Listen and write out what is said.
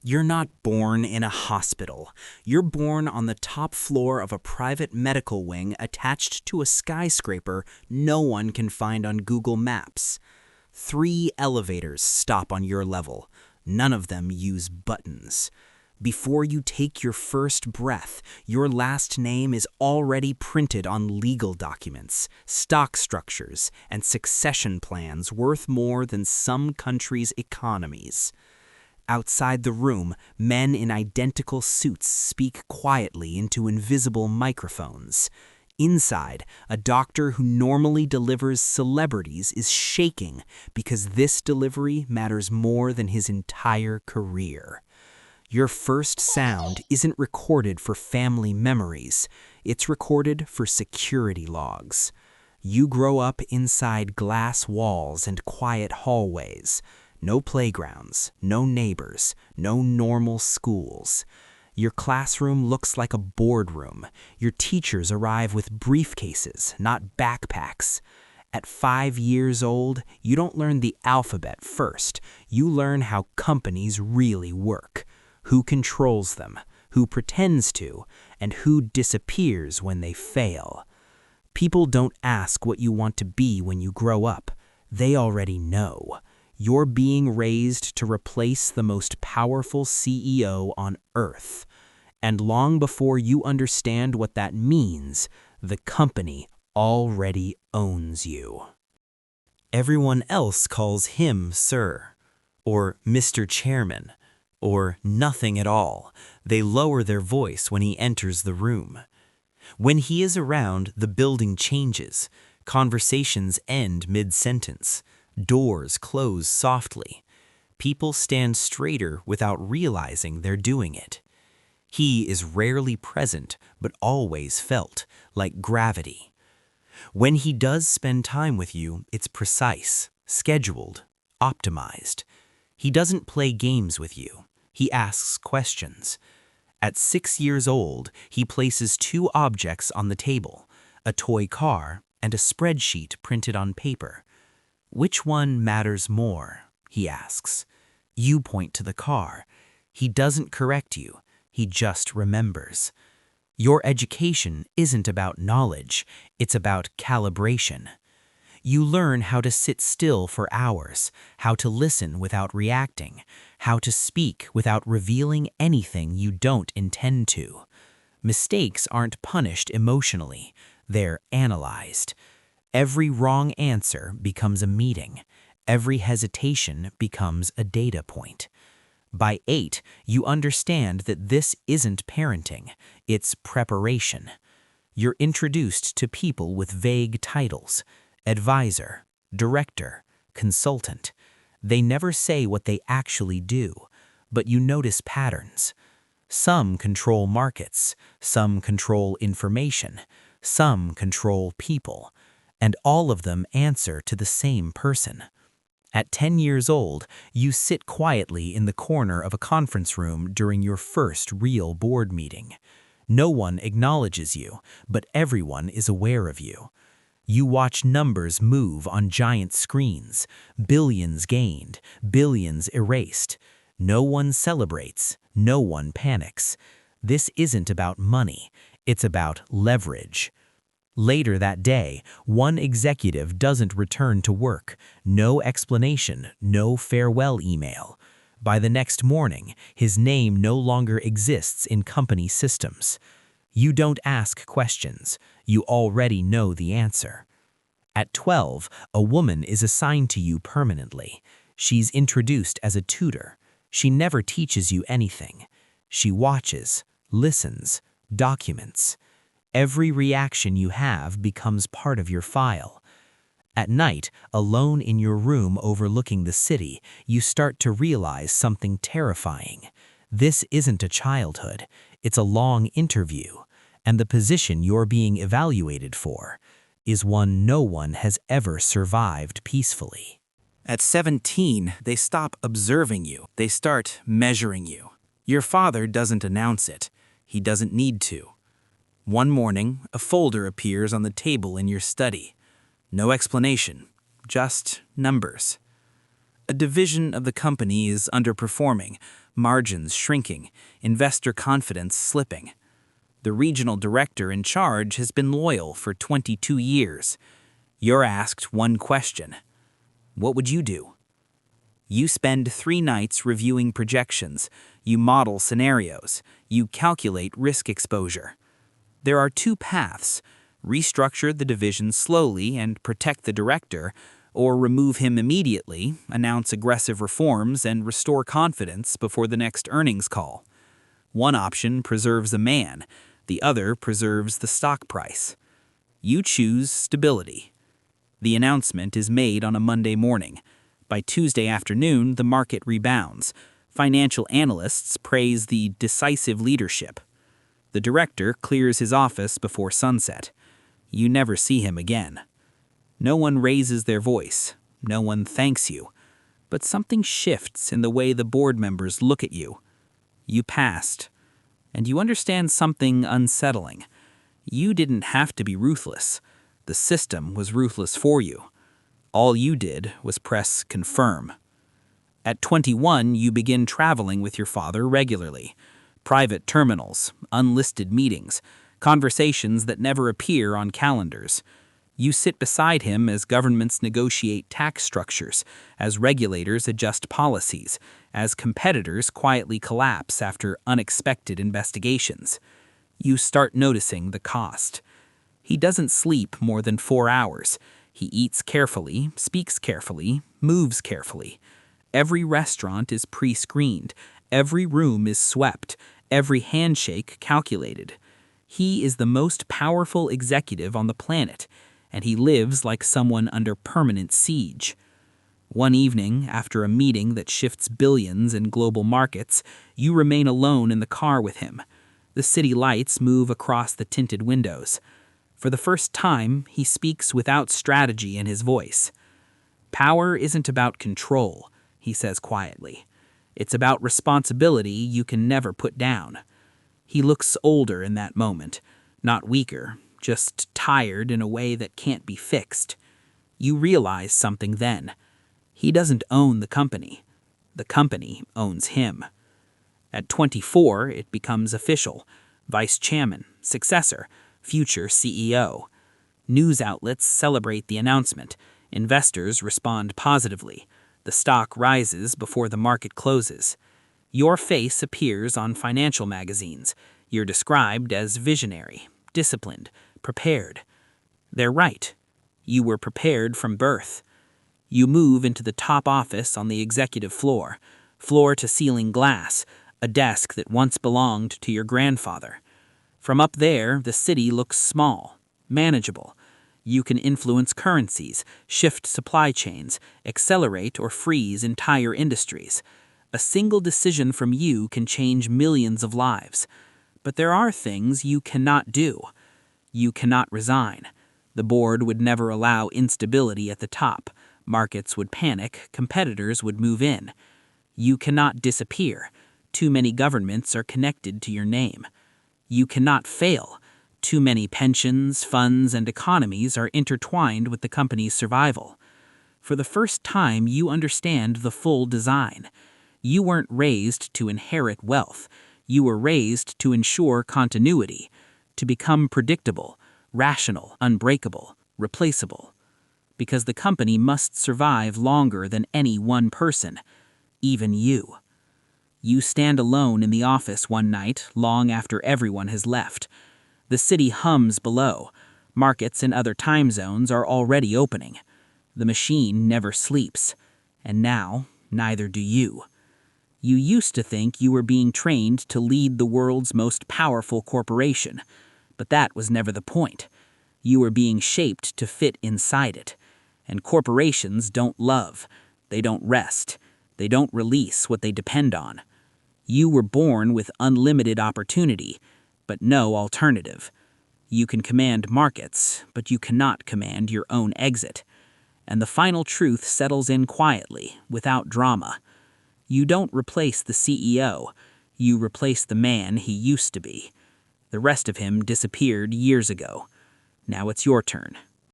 You're not born in a hospital. You're born on the top floor of a private medical wing attached to a skyscraper no one can find on Google Maps. 3 elevators stop on your level. None of them use buttons. Before you take your first breath, your last name is already printed on legal documents, stock structures, and succession plans worth more than some countries' economies. Outside the room, men in identical suits speak quietly into invisible microphones. Inside, a doctor who normally delivers celebrities is shaking because this delivery matters more than his entire career. Your first sound isn't recorded for family memories, it's recorded for security logs. You grow up inside glass walls and quiet hallways. No playgrounds, no neighbors, no normal schools. Your classroom looks like a boardroom. Your teachers arrive with briefcases, not backpacks. At 5 years old, you don't learn the alphabet first. You learn how companies really work, who controls them, who pretends to, and who disappears when they fail. People don't ask what you want to be when you grow up. They already know. You're being raised to replace the most powerful CEO on Earth. And long before you understand what that means, the company already owns you. Everyone else calls him Sir, or Mr. Chairman, or nothing at all. They lower their voice when he enters the room. When he is around, the building changes. Conversations end mid-sentence. Doors close softly. People stand straighter without realizing they're doing it. He is rarely present, but always felt, like gravity. When he does spend time with you, it's precise, scheduled, optimized. He doesn't play games with you. He asks questions. At 6 years old, he places 2 objects on the table, a toy car and a spreadsheet printed on paper. Which one matters more? He asks. You point to the car. He doesn't correct you. He just remembers. Your education isn't about knowledge. It's about calibration. You learn how to sit still for hours, how to listen without reacting, how to speak without revealing anything you don't intend to. Mistakes aren't punished emotionally. They're analyzed. Every wrong answer becomes a meeting. Every hesitation becomes a data point. By 8, you understand that this isn't parenting, it's preparation. You're introduced to people with vague titles: advisor, director, consultant. They never say what they actually do, but you notice patterns. Some control markets, some control information, some control people. And all of them answer to the same person. At 10 years old, you sit quietly in the corner of a conference room during your first real board meeting. No one acknowledges you, but everyone is aware of you. You watch numbers move on giant screens, billions gained, billions erased. No one celebrates, no one panics. This isn't about money, it's about leverage. Later that day, one executive doesn't return to work. No explanation, no farewell email. By the next morning, his name no longer exists in company systems. You don't ask questions. You already know the answer. At 12, a woman is assigned to you permanently. She's introduced as a tutor. She never teaches you anything. She watches, listens, documents. Every reaction you have becomes part of your file. At night, alone in your room overlooking the city, you start to realize something terrifying. This isn't a childhood, it's a long interview, and the position you're being evaluated for is one no one has ever survived peacefully. At 17, they stop observing you. They start measuring you. Your father doesn't announce it. He doesn't need to. One morning, a folder appears on the table in your study. No explanation, just numbers. A division of the company is underperforming, margins shrinking, investor confidence slipping. The regional director in charge has been loyal for 22 years. You're asked one question. What would you do? You spend 3 nights reviewing projections, you model scenarios, you calculate risk exposure. There are 2 paths: restructure the division slowly and protect the director, or remove him immediately, announce aggressive reforms, and restore confidence before the next earnings call. One option preserves a man, the other preserves the stock price. You choose stability. The announcement is made on a Monday morning. By Tuesday afternoon, the market rebounds. Financial analysts praise the decisive leadership. The director clears his office before sunset. You never see him again. No one raises their voice. No one thanks you. But something shifts in the way the board members look at you. You passed. And you understand something unsettling. You didn't have to be ruthless. The system was ruthless for you. All you did was press confirm. At 21, you begin traveling with your father regularly. Private terminals, unlisted meetings, conversations that never appear on calendars. You sit beside him as governments negotiate tax structures, as regulators adjust policies, as competitors quietly collapse after unexpected investigations. You start noticing the cost. He doesn't sleep more than 4 hours. He eats carefully, speaks carefully, moves carefully. Every restaurant is pre-screened. Every room is swept. Every handshake calculated. He is the most powerful executive on the planet, and he lives like someone under permanent siege. One evening, after a meeting that shifts billions in global markets, you remain alone in the car with him. The city lights move across the tinted windows. For the first time, he speaks without strategy in his voice. Power isn't about control, he says quietly. It's about responsibility you can never put down. He looks older in that moment, not weaker, just tired in a way that can't be fixed. You realize something then. He doesn't own the company. The company owns him. At 24, it becomes official. Vice chairman, successor, future CEO. News outlets celebrate the announcement. Investors respond positively. The stock rises before the market closes. Your face appears on financial magazines. You're described as visionary, disciplined, prepared. They're right. You were prepared from birth. You move into the top office on the executive floor, floor-to-ceiling glass, a desk that once belonged to your grandfather. From up there, the city looks small, manageable. You can influence currencies, shift supply chains, accelerate or freeze entire industries. A single decision from you can change millions of lives. But there are things you cannot do. You cannot resign. The board would never allow instability at the top. Markets would panic, competitors would move in. You cannot disappear. Too many governments are connected to your name. You cannot fail. Too many pensions, funds, and economies are intertwined with the company's survival. For the first time, you understand the full design. You weren't raised to inherit wealth. You were raised to ensure continuity, to become predictable, rational, unbreakable, replaceable. Because the company must survive longer than any one person, even you. You stand alone in the office one night, long after everyone has left. The city hums below. Markets in other time zones are already opening. The machine never sleeps. And now, neither do you. You used to think you were being trained to lead the world's most powerful corporation. But that was never the point. You were being shaped to fit inside it. And corporations don't love. They don't rest. They don't release what they depend on. You were born with unlimited opportunity, but no alternative. You can command markets, but you cannot command your own exit. And the final truth settles in quietly, without drama. You don't replace the CEO. You replace the man he used to be. The rest of him disappeared years ago. Now it's your turn.